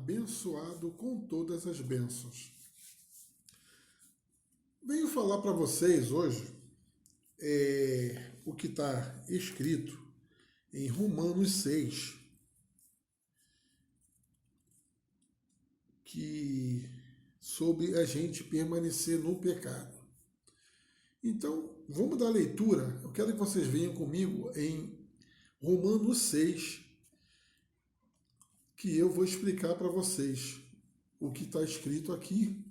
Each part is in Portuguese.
abençoado com todas as bênçãos. Venho falar para vocês hoje o que está escrito em Romanos 6, que sobre a gente permanecer no pecado. Então, vamos dar leitura. Eu quero que vocês venham comigo em Romanos 6, que eu vou explicar para vocês o que está escrito aqui,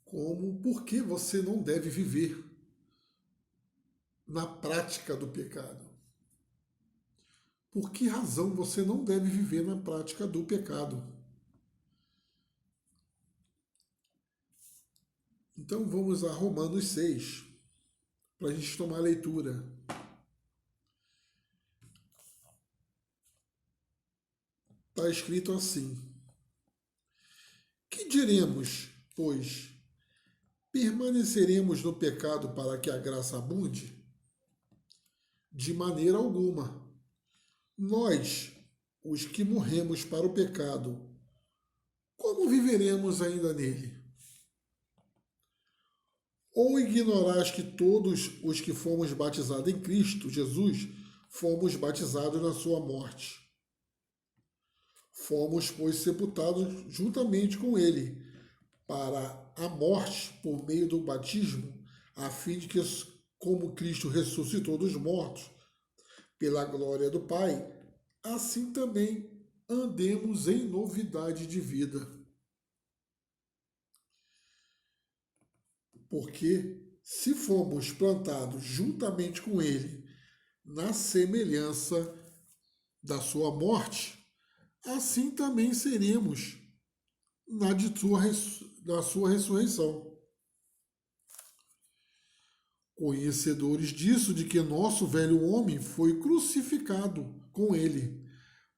como por que você não deve viver na prática do pecado. Por que razão você não deve viver na prática do pecado? Então vamos a Romanos 6, para a gente tomar a leitura. Está escrito assim: que diremos, pois? Permaneceremos no pecado para que a graça abunde? De maneira alguma. Nós, os que morremos para o pecado, como viveremos ainda nele? Ou ignorais que todos os que fomos batizados em Cristo Jesus fomos batizados na sua morte? Fomos, pois, sepultados juntamente com ele para a morte por meio do batismo, a fim de que, como Cristo ressuscitou dos mortos pela glória do Pai, assim também andemos em novidade de vida. Porque se fomos plantados juntamente com ele na semelhança da sua morte, assim também seremos da sua ressurreição. Conhecedores disso, de que nosso velho homem foi crucificado com ele,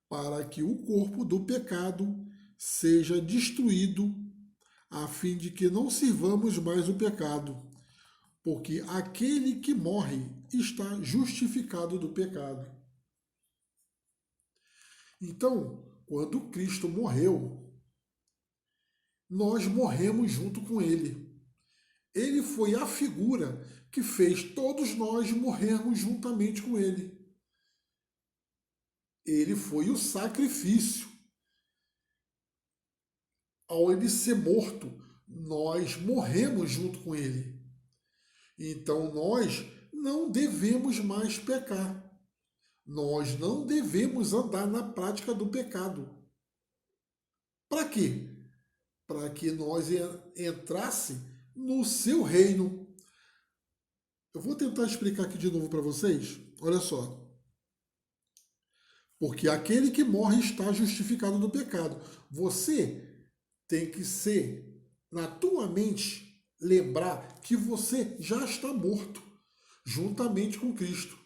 para que o corpo do pecado seja destruído, a fim de que não sirvamos mais o pecado, porque aquele que morre está justificado do pecado. Então, quando Cristo morreu, nós morremos junto com ele. Ele foi a figura que fez todos nós morrermos juntamente com ele. Ele foi o sacrifício. Ao ele ser morto, nós morremos junto com ele. Então nós não devemos mais pecar. Nós não devemos andar na prática do pecado. Para quê? Para que nós entrasse no seu reino. Eu vou tentar explicar aqui de novo para vocês. Olha só. Porque aquele que morre está justificado do pecado. Você tem que ser, na tua mente, lembrar que você já está morto, juntamente com Cristo.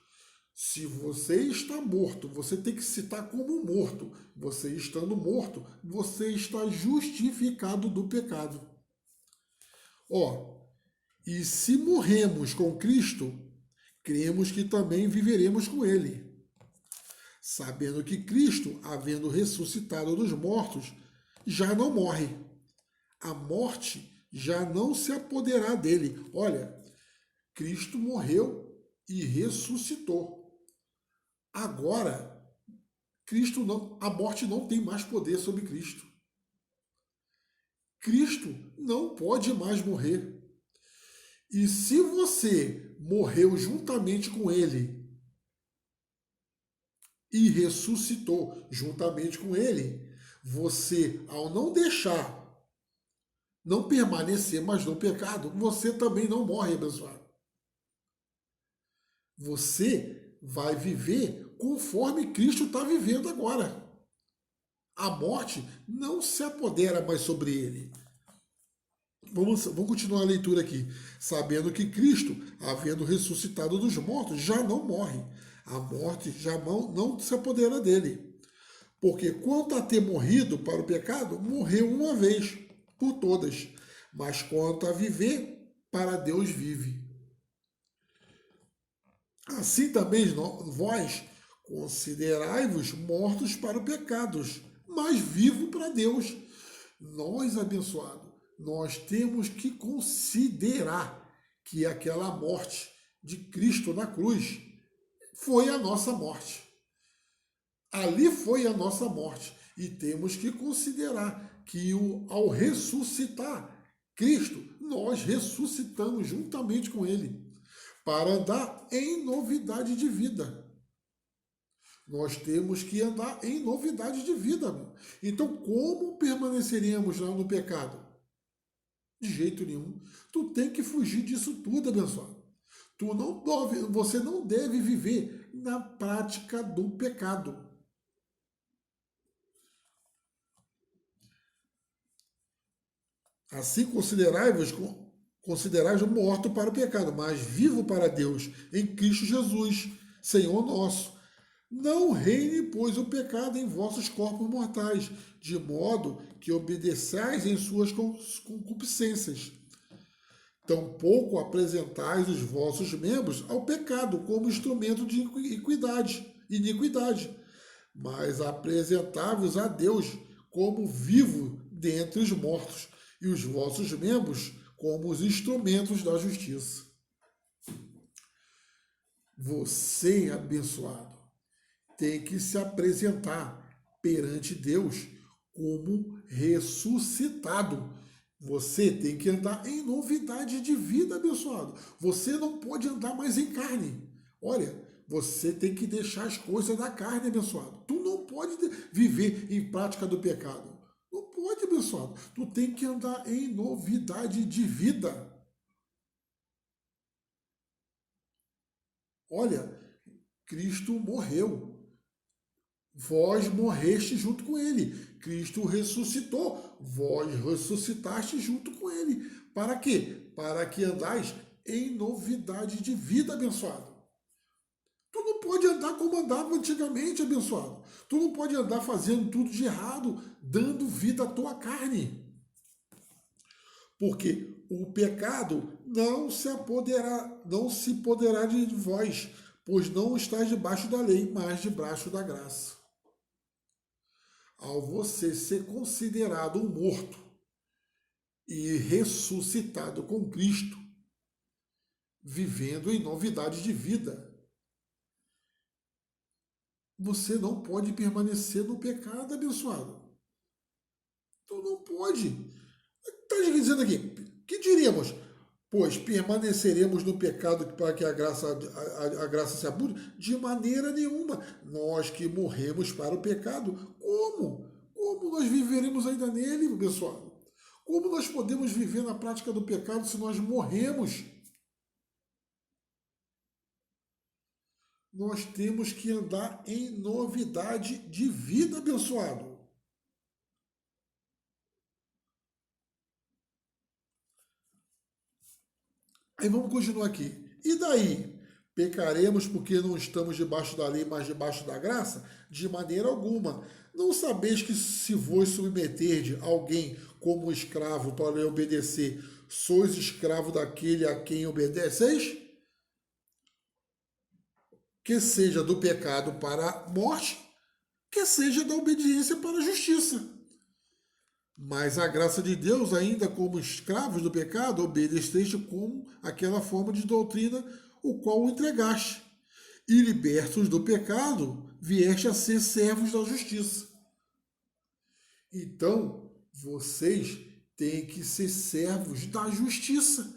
Se você está morto, você tem que se citar como morto. Você estando morto, você está justificado do pecado. E se morremos com Cristo, cremos que também viveremos com Ele. Sabendo que Cristo, havendo ressuscitado dos mortos, já não morre. A morte já não se apoderará dele. Olha, Cristo morreu e ressuscitou. Agora, a morte não tem mais poder sobre Cristo. Cristo não pode mais morrer. E se você morreu juntamente com ele e ressuscitou juntamente com ele, você, ao não permanecer mais no pecado, você também não morre, abençoado. Você vai viver conforme Cristo está vivendo agora. A morte não se apodera mais sobre ele. Vamos continuar a leitura aqui. Sabendo que Cristo, havendo ressuscitado dos mortos, já não morre. A morte já não se apodera dele. Porque quanto a ter morrido para o pecado, morreu uma vez por todas. Mas quanto a viver, para Deus vive. Assim também vós considerai-vos mortos para os pecados, mas vivo para Deus. Nós, abençoados, nós temos que considerar que aquela morte de Cristo na cruz foi a nossa morte. Ali foi a nossa morte. E temos que considerar que ao ressuscitar Cristo, nós ressuscitamos juntamente com Ele para andar em novidade de vida. Nós temos que andar em novidade de vida. Meu. Então, como permaneceremos lá no pecado? De jeito nenhum. Tu tem que fugir disso tudo, abençoado. Você não deve viver na prática do pecado. Assim considerai-vos morto para o pecado, mas vivo para Deus, em Cristo Jesus, Senhor nosso. Não reine, pois, o pecado em vossos corpos mortais, de modo que obedeçais em suas concupiscências. Tampouco apresentais os vossos membros ao pecado como instrumento de iniquidade, mas apresentai-vos a Deus como vivo dentre os mortos, e os vossos membros como os instrumentos da justiça. Você, abençoado, tem que se apresentar perante Deus como ressuscitado. Você tem que andar em novidade de vida, abençoado. Você não pode andar mais em carne. Olha, você tem que deixar as coisas da carne, abençoado. Tu não pode viver em prática do pecado. Não pode, abençoado. Tu tem que andar em novidade de vida. Olha, Cristo morreu. Vós morreste junto com ele. Cristo ressuscitou. Vós ressuscitaste junto com ele. Para quê? Para que andais em novidade de vida, abençoado. Tu não pode andar como andava antigamente, abençoado. Tu não pode andar fazendo tudo de errado, dando vida à tua carne. Porque o pecado não se poderá de vós, pois não estáis debaixo da lei, mas debaixo da graça. Ao você ser considerado um morto e ressuscitado com Cristo, vivendo em novidade de vida, você não pode permanecer no pecado, abençoado. Tu não pode. Está dizendo aqui, que diríamos? Pois permaneceremos no pecado para que a graça se abunde? De maneira nenhuma. Nós que morremos para o pecado, como? Como nós viveremos ainda nele, pessoal? Como nós podemos viver na prática do pecado se nós morremos? Nós temos que andar em novidade de vida, abençoado. Aí vamos continuar aqui. E daí? Pecaremos porque não estamos debaixo da lei, mas debaixo da graça? De maneira alguma. Não sabeis que se vos submeterdes a alguém como escravo para lhe obedecer, sois escravo daquele a quem obedeceis? Que seja do pecado para a morte, que seja da obediência para a justiça. Mas a graça de Deus, ainda como escravos do pecado, obedeceste com aquela forma de doutrina o qual o entregaste. E libertos do pecado, vieste a ser servos da justiça. Então, vocês têm que ser servos da justiça.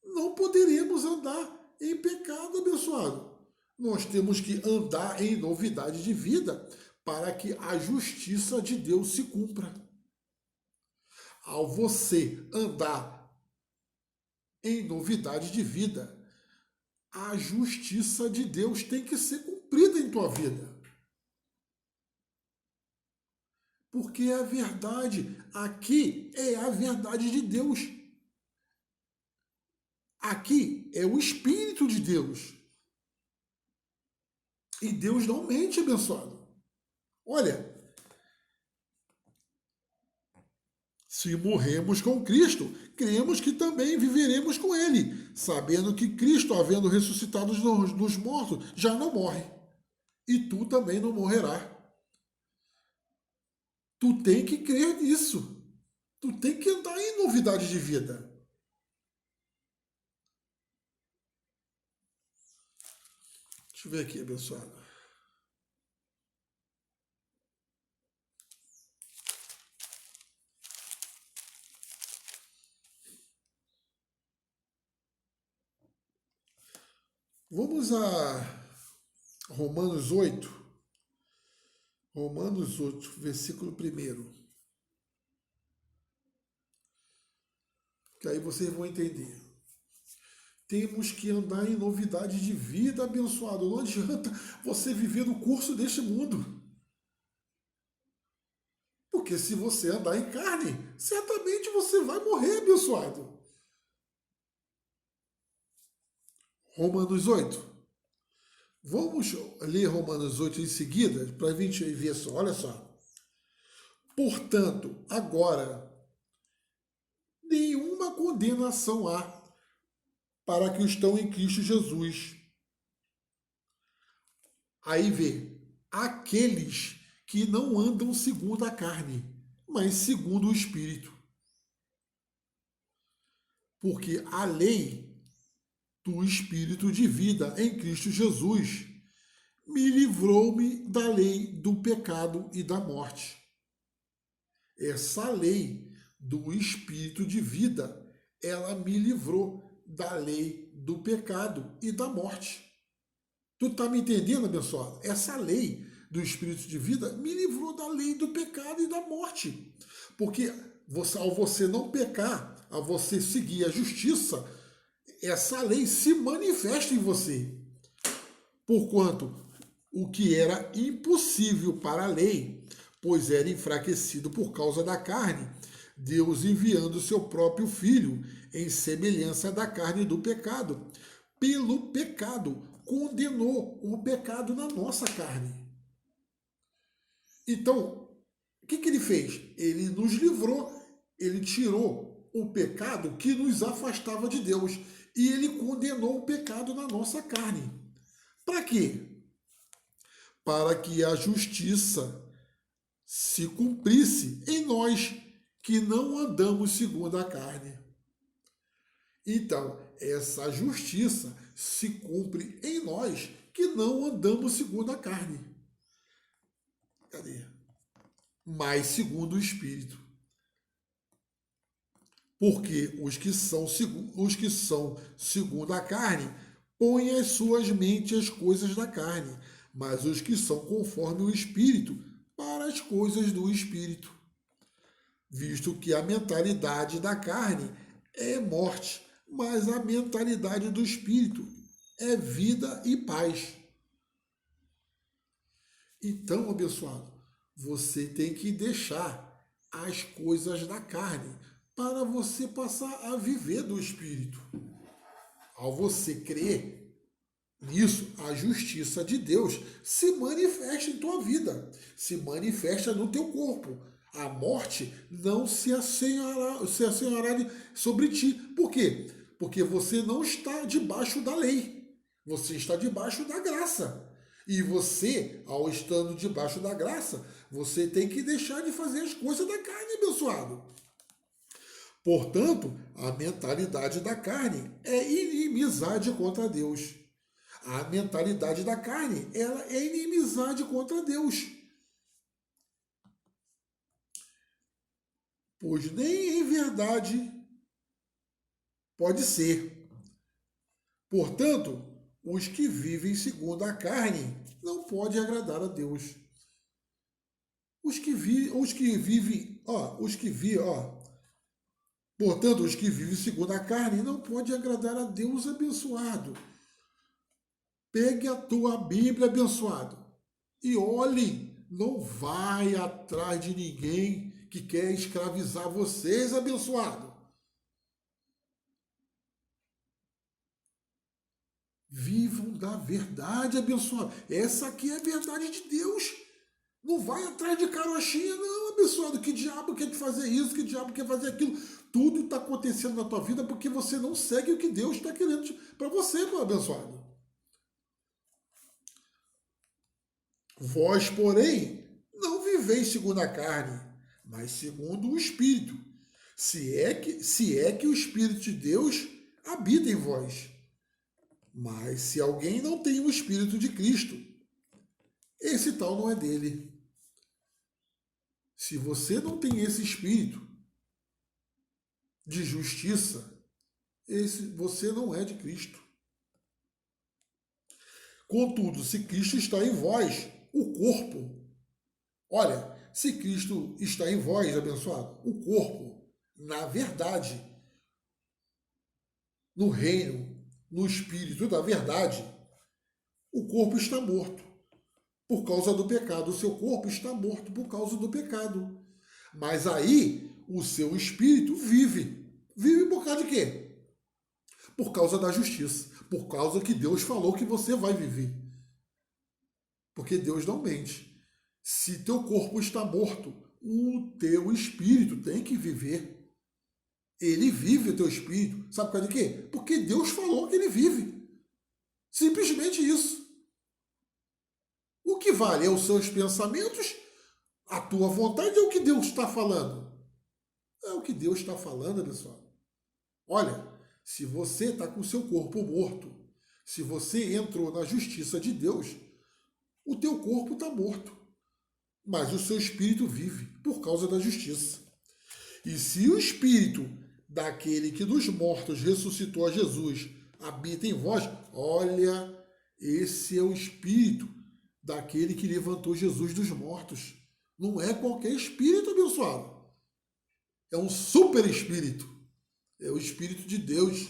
Não poderemos andar em pecado, abençoado. Nós temos que andar em novidade de vida para que a justiça de Deus se cumpra. Ao você andar em novidade de vida, a justiça de Deus tem que ser cumprida em tua vida. Porque é a verdade. Aqui é a verdade de Deus. Aqui é o Espírito de Deus. E Deus não mente, abençoado. Olha, se morremos com Cristo, cremos que também viveremos com Ele, sabendo que Cristo, havendo ressuscitado dos mortos, já não morre. E tu também não morrerás. Tu tem que crer nisso. Tu tem que andar em novidade de vida. Deixa eu ver aqui, abençoado. Vamos a Romanos 8. Romanos 8, versículo 1. Que aí vocês vão entender. Temos que andar em novidade de vida, abençoado. Não adianta você viver no curso deste mundo. Porque se você andar em carne, certamente você vai morrer, abençoado. Romanos 8. Vamos ler Romanos 8 em seguida, para a gente ver só. Olha só. Portanto, agora, nenhuma condenação há para que estão em Cristo Jesus. Aí vê, aqueles que não andam segundo a carne, mas segundo o Espírito. Porque a lei do Espírito de vida em Cristo Jesus me livrou-me da lei do pecado e da morte. Essa lei do Espírito de vida, ela me livrou da lei do pecado e da morte. Tu tá me entendendo, abençoado? Essa lei do Espírito de vida me livrou da lei do pecado e da morte. Porque ao você não pecar, ao você seguir a justiça, essa lei se manifesta em você. Porquanto o que era impossível para a lei, pois era enfraquecido por causa da carne, Deus enviando o seu próprio Filho em semelhança da carne do pecado, pelo pecado, condenou o pecado na nossa carne. Então, o que ele fez? Ele nos livrou, ele tirou o pecado que nos afastava de Deus e ele condenou o pecado na nossa carne. Para quê? Para que a justiça se cumprisse em nós que não andamos segundo a carne. Então, essa justiça se cumpre em nós que não andamos segundo a carne. Cadê? Mas segundo o Espírito. Porque os que são segundo a carne põem as suas mentes as coisas da carne, mas os que são conforme o Espírito para as coisas do Espírito. Visto que a mentalidade da carne é morte, mas a mentalidade do Espírito é vida e paz. Então, abençoado, você tem que deixar as coisas da carne para você passar a viver do Espírito. Ao você crer nisso, a justiça de Deus se manifesta em tua vida, se manifesta no teu corpo. A morte não se assenhará sobre ti. Por quê? Porque você não está debaixo da lei. Você está debaixo da graça. E você, ao estando debaixo da graça, você tem que deixar de fazer as coisas da carne, abençoado. Portanto, a mentalidade da carne é inimizade contra Deus. A mentalidade da carne, ela é inimizade contra Deus. Pois nem em verdade pode ser. Portanto, os que vivem segundo a carne não podem agradar a Deus. Portanto, os que vivem segundo a carne não podem agradar a Deus, abençoado. Pegue a tua Bíblia, abençoado, e olhe, não vai atrás de ninguém que quer escravizar vocês, abençoado. Vivam da verdade, abençoado. Essa aqui é a verdade de Deus. Não vai atrás de carochinha, não, abençoado. Que diabo quer fazer isso? Que diabo quer fazer aquilo? Tudo está acontecendo na tua vida porque você não segue o que Deus está querendo para você, meu abençoado. Vós, porém, não viveis segundo a carne, mas segundo o Espírito. Se é que o Espírito de Deus habita em vós. Mas se alguém não tem o Espírito de Cristo, esse tal não é dele. Se você não tem esse Espírito de justiça, você não é de Cristo. Contudo, se Cristo está em vós, o corpo. Olha, se Cristo está em vós, abençoado, o corpo, na verdade, no reino, no espírito da verdade, o corpo está morto por causa do pecado. O seu corpo está morto por causa do pecado. Mas aí, o seu espírito vive. Vive por causa de quê? Por causa da justiça. Por causa que Deus falou que você vai viver. Porque Deus não mente. Se teu corpo está morto, o teu espírito tem que viver. Ele vive, o teu espírito. Sabe por causa de quê? Porque Deus falou que ele vive. Simplesmente isso. O que vale é os seus pensamentos, a tua vontade, é o que Deus está falando. É o que Deus está falando, pessoal. Olha, se você está com o seu corpo morto, se você entrou na justiça de Deus, o teu corpo está morto. Mas o seu espírito vive por causa da justiça. E se o espírito daquele que dos mortos ressuscitou a Jesus habita em vós, olha, esse é o espírito daquele que levantou Jesus dos mortos. Não é qualquer espírito, abençoado. É um super espírito. É o Espírito de Deus.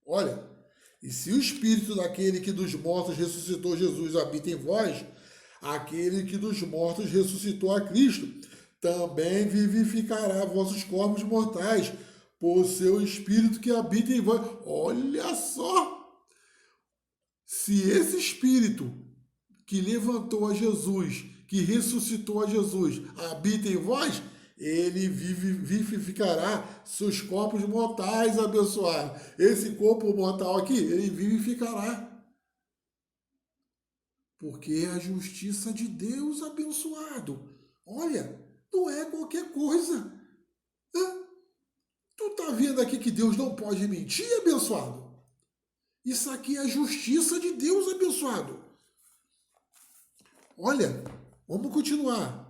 Olha, e se o espírito daquele que dos mortos ressuscitou Jesus habita em vós, aquele que dos mortos ressuscitou a Cristo também vivificará vossos corpos mortais por seu espírito que habita em vós. Olha só! Se esse espírito que levantou a Jesus, que ressuscitou a Jesus, habita em vós, ele vivificará seus corpos mortais, abençoados. Esse corpo mortal aqui, ele vivificará. Porque é a justiça de Deus, abençoado. Olha, não é qualquer coisa. Tu tá vendo aqui que Deus não pode mentir, abençoado? Isso aqui é a justiça de Deus, abençoado. Olha, vamos continuar.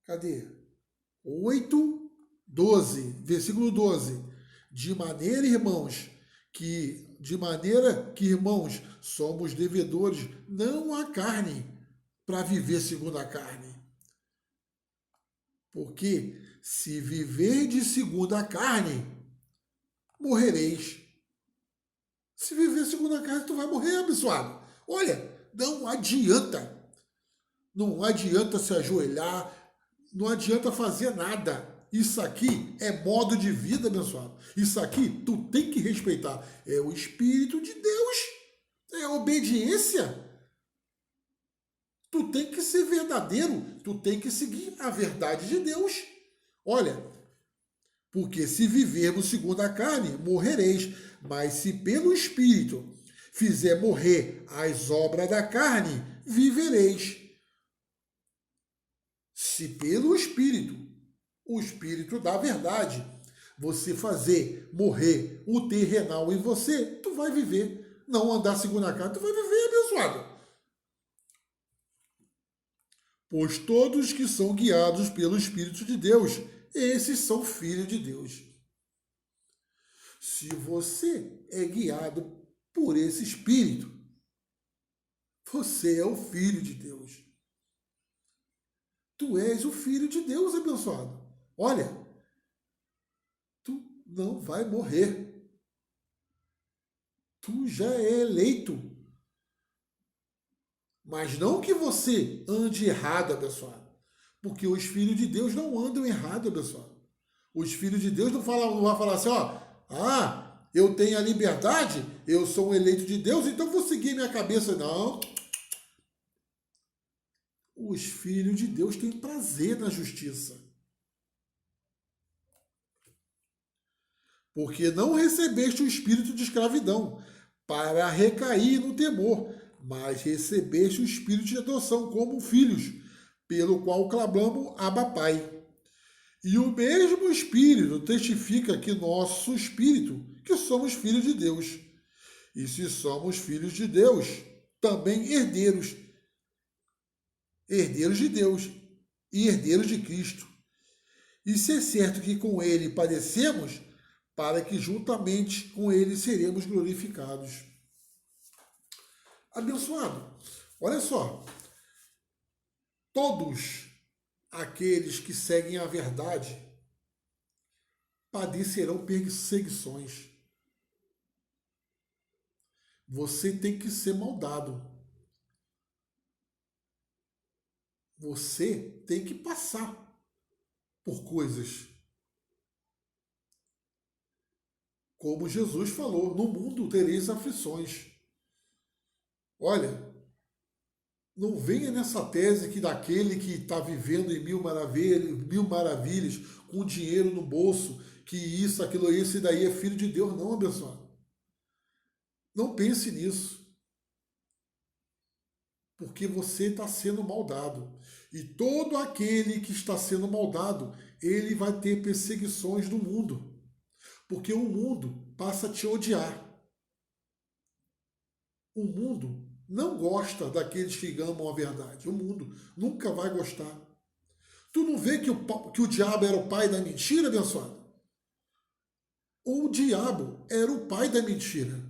Cadê? 8:12, versículo 12. De maneira, irmãos, somos devedores, não à carne, para viver segundo a carne. Porque se viverdes segundo a carne, morrereis. Se viver segundo a carne, tu vai morrer, abençoado. Olha, não adianta. Não adianta se ajoelhar, não adianta fazer nada. Isso aqui é modo de vida, abençoado. Isso aqui tu tem que respeitar. É o Espírito de Deus. É a obediência. Tu tem que ser verdadeiro. Tu tem que seguir a verdade de Deus. Olha, porque se vivermos segundo a carne, morrereis. Mas se pelo Espírito fizer morrer as obras da carne, vivereis. Se pelo Espírito, o Espírito da verdade, você fazer morrer o terrenal em você, tu vai viver. Não andar segundo a carne, tu vai viver, abençoado. Pois todos que são guiados pelo Espírito de Deus, esses são filhos de Deus. Se você é guiado por esse Espírito, você é o filho de Deus. Tu és o filho de Deus, abençoado. Olha, tu não vai morrer. Tu já é eleito. Mas não que você ande errado, abençoado. Porque os filhos de Deus não andam errado, abençoado. Os filhos de Deus não vão falar assim, eu tenho a liberdade, eu sou um eleito de Deus, então vou seguir minha cabeça. Não. Os filhos de Deus têm prazer na justiça. Porque não recebeste o espírito de escravidão para recair no temor, mas recebeste o espírito de adoção como filhos, pelo qual clamamos Abba Pai. E o mesmo Espírito testifica que nosso Espírito, que somos filhos de Deus. E se somos filhos de Deus, também herdeiros, herdeiros de Deus e herdeiros de Cristo. E se é certo que com ele padecemos, para que juntamente com ele seremos glorificados. Abençoado, olha só, todos aqueles que seguem a verdade padecerão perseguições. Você tem que ser moldado. Você tem que passar por coisas. Como Jesus falou, no mundo tereis aflições. Olha, não venha nessa tese que daquele que está vivendo em mil maravilhas, com dinheiro no bolso, que isso, aquilo, esse daí é filho de Deus. Não, abençoado. Não pense nisso. Porque você está sendo moldado. E todo aquele que está sendo moldado, ele vai ter perseguições do mundo. Porque o mundo passa a te odiar. O mundo não gosta daqueles que amam a verdade. O mundo nunca vai gostar. Tu não vê que o diabo era o pai da mentira, abençoado? O diabo era o pai da mentira.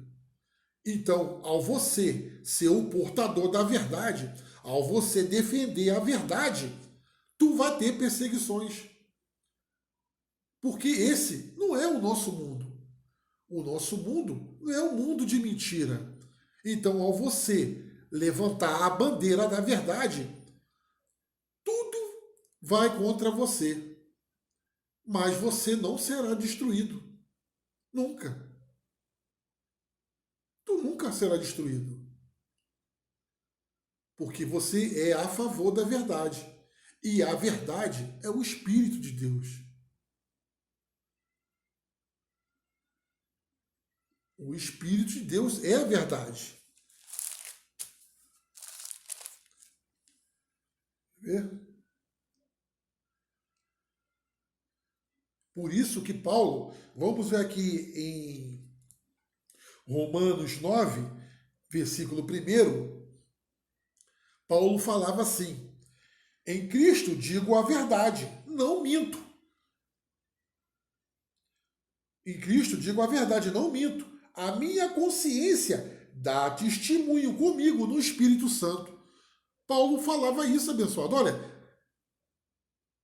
Então, ao você ser o portador da verdade, ao você defender a verdade, tu vai ter perseguições. Porque esse não é o nosso mundo. O nosso mundo não é um mundo de mentira. Então, ao você levantar a bandeira da verdade, tudo vai contra você. Mas você não será destruído. Nunca. Tu nunca será destruído. Porque você é a favor da verdade. E a verdade é o Espírito de Deus. O Espírito de Deus é a verdade. Ver? Por isso que Paulo, vamos ver aqui em Romanos 9, versículo 1, Paulo falava assim: em Cristo digo a verdade, não minto. Em Cristo digo a verdade, não minto. A minha consciência dá testemunho comigo no Espírito Santo. Paulo falava isso, abençoado. Olha,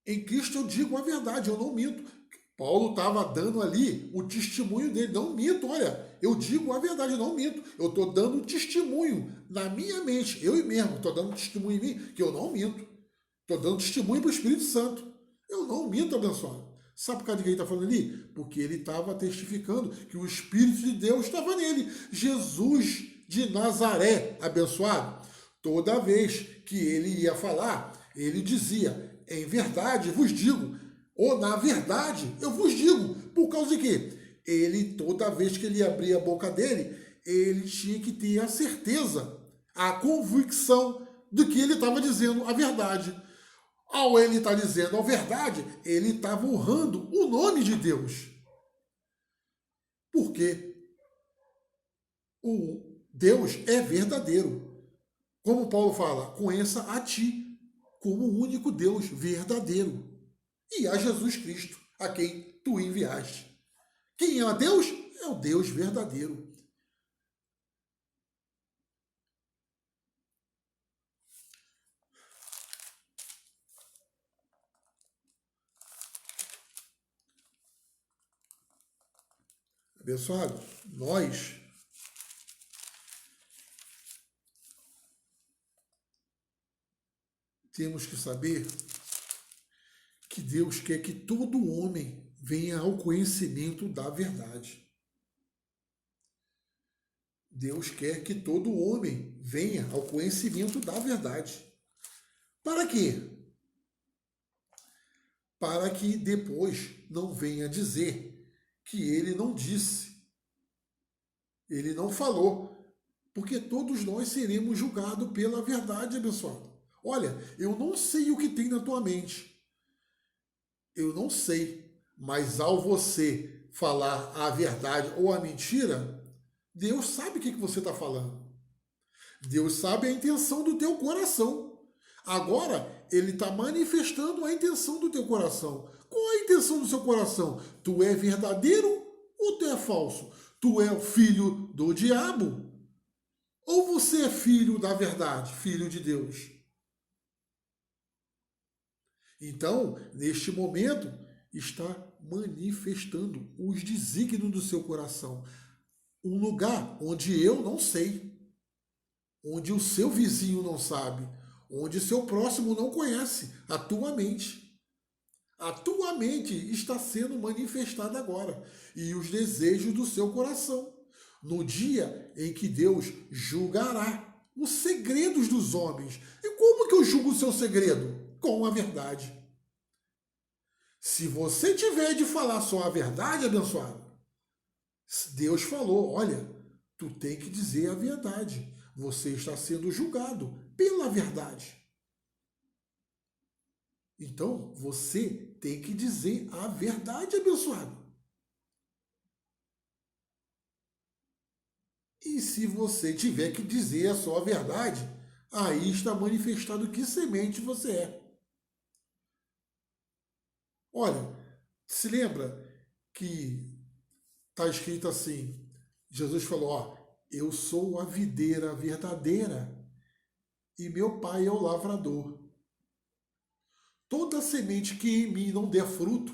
em Cristo eu digo a verdade, eu não minto. Paulo estava dando ali o testemunho dele. Não minto, olha, eu digo a verdade, não minto. Eu estou dando um testemunho na minha mente, eu mesmo estou dando testemunho em mim que eu não minto. Estou dando testemunho para o Espírito Santo. Eu não minto, abençoado. Sabe por causa de quem ele está falando ali? Porque ele estava testificando que o Espírito de Deus estava nele. Jesus de Nazaré, abençoado. Toda vez que ele ia falar, ele dizia: em verdade vos digo, ou na verdade eu vos digo. Por causa de quê? Ele, toda vez que ele abria a boca dele, ele tinha que ter a certeza, a convicção de que ele estava dizendo a verdade. Ao ele estar dizendo a verdade, ele estava honrando o nome de Deus. Porque o Deus é verdadeiro. Como Paulo fala, conheça a ti como o único Deus verdadeiro. E a Jesus Cristo, a quem tu enviaste. Quem é Deus? É o Deus verdadeiro. Abençoado, nós temos que saber que Deus quer que todo homem venha ao conhecimento da verdade. Deus quer que todo homem venha ao conhecimento da verdade. Para quê? Para que depois não venha dizer que ele não disse, ele não falou, porque todos nós seremos julgados pela verdade, abençoado. Olha, eu não sei o que tem na tua mente. Eu não sei. Mas ao você falar a verdade ou a mentira, Deus sabe o que você está falando. Deus sabe a intenção do teu coração. Agora, Ele está manifestando a intenção do teu coração. Qual a intenção do seu coração? Tu é verdadeiro ou tu é falso? Tu é o filho do diabo? Ou você é filho da verdade, filho de Deus? Então, neste momento, está manifestando os desígnios do seu coração. Um lugar onde eu não sei, onde o seu vizinho não sabe, onde o seu próximo não conhece, a tua mente. A tua mente está sendo manifestada agora e os desejos do seu coração. No dia em que Deus julgará os segredos dos homens. E como que eu julgo o seu segredo? Com a verdade. Se você tiver de falar só a verdade, abençoado, Deus falou, olha, tu tem que dizer a verdade. Você está sendo julgado pela verdade. Então, você tem que dizer a verdade, abençoado. E se você tiver que dizer a sua verdade, aí está manifestado que semente você é. Olha, se lembra que está escrito assim, Jesus falou, ó, eu sou a videira verdadeira e meu pai é o lavrador. Toda semente que em mim não der fruto,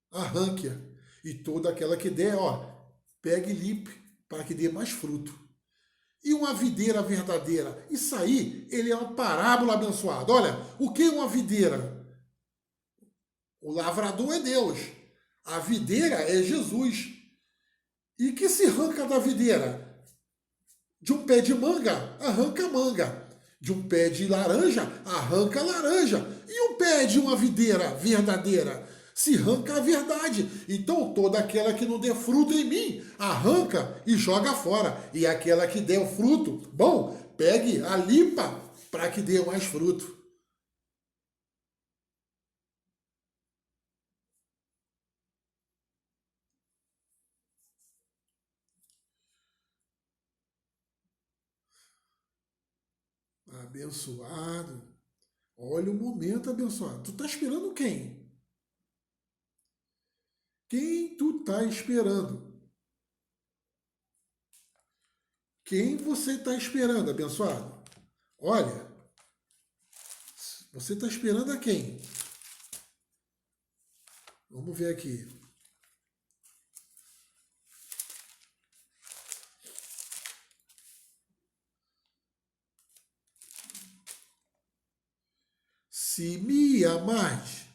arranque-a. E toda aquela que der, ó, pegue e limpe para que dê mais fruto. E uma videira verdadeira? Isso aí, ele é uma parábola abençoada. Olha, o que é uma videira? O lavrador é Deus. A videira é Jesus. E que se arranca da videira? De um pé de manga, arranca manga. De um pé de laranja, arranca laranja. E um pé de uma videira verdadeira? Se arranca a verdade. Então toda aquela que não der fruto em mim, arranca e joga fora. E aquela que der o fruto, bom, pegue a limpa para que dê mais fruto. Abençoado. Olha o momento abençoado. Tu tá esperando quem? Quem tu tá esperando? Quem você está esperando, abençoado? Olha, você está esperando a quem? Vamos ver aqui. Se me amares,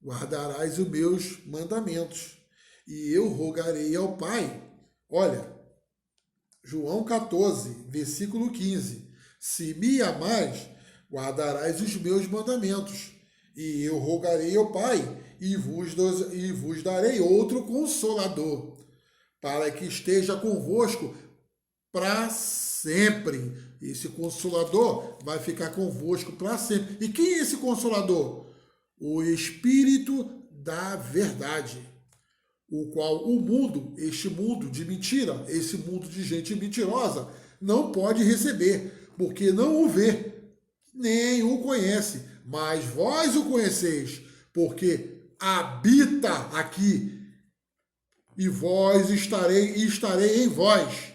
guardarás os meus mandamentos, e eu rogarei ao Pai. Olha, João 14, versículo 15. Se me amares, guardarás os meus mandamentos, e eu rogarei ao Pai, e vos darei outro consolador, para que esteja convosco para sempre. Esse consolador vai ficar convosco para sempre. E quem é esse consolador? O Espírito da verdade, o qual o mundo, este mundo de mentira, esse mundo de gente mentirosa, não pode receber, porque não o vê, nem o conhece, mas vós o conheceis, porque habita aqui, e vós estarei em vós.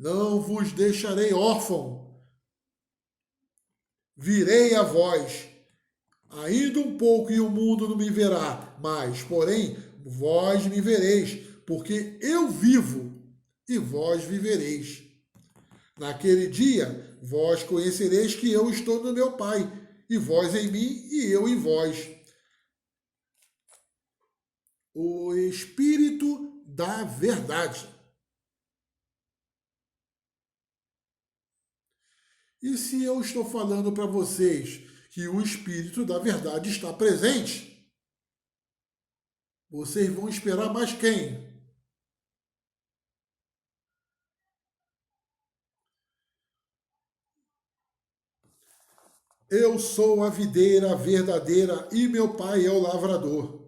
Não vos deixarei órfão, virei a vós. Ainda um pouco e o mundo não me verá, mas, porém, vós me vereis, porque eu vivo e vós vivereis. Naquele dia, vós conhecereis que eu estou no meu Pai, e vós em mim e eu em vós. O Espírito da verdade. E se eu estou falando para vocês que o Espírito da verdade está presente, vocês vão esperar mais quem? Eu sou a videira verdadeira e meu pai é o lavrador.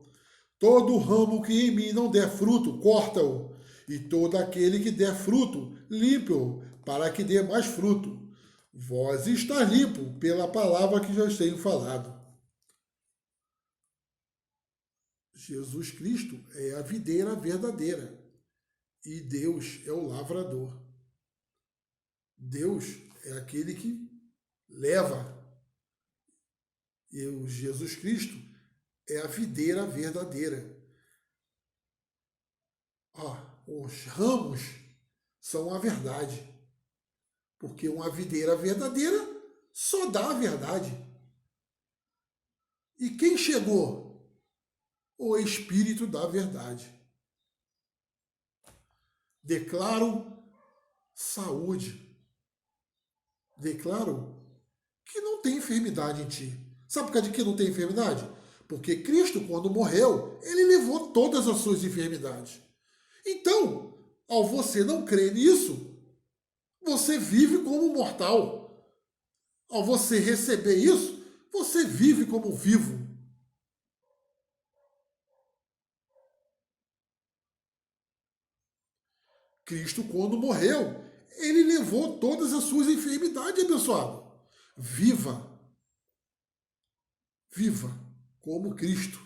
Todo ramo que em mim não der fruto, corta-o. E todo aquele que der fruto, limpa-o, para que dê mais fruto. Vós está limpo pela palavra que já tenho falado. Jesus Cristo é a videira verdadeira e Deus é o lavrador. Deus é aquele que leva. E o Jesus Cristo é a videira verdadeira. Os ramos são a verdade. Porque uma videira verdadeira só dá a verdade. E quem chegou? O Espírito da verdade. Declaro saúde. Declaro que não tem enfermidade em ti. Sabe por causa de que não tem enfermidade? Porque Cristo, quando morreu, ele levou todas as suas enfermidades. Então, ao você não crer nisso, você vive como mortal. Ao você receber isso, você vive como vivo. Cristo, quando morreu, ele levou todas as suas enfermidades, abençoado. Viva. Viva como Cristo.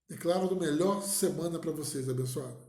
Declaro a melhor semana para vocês, abençoado.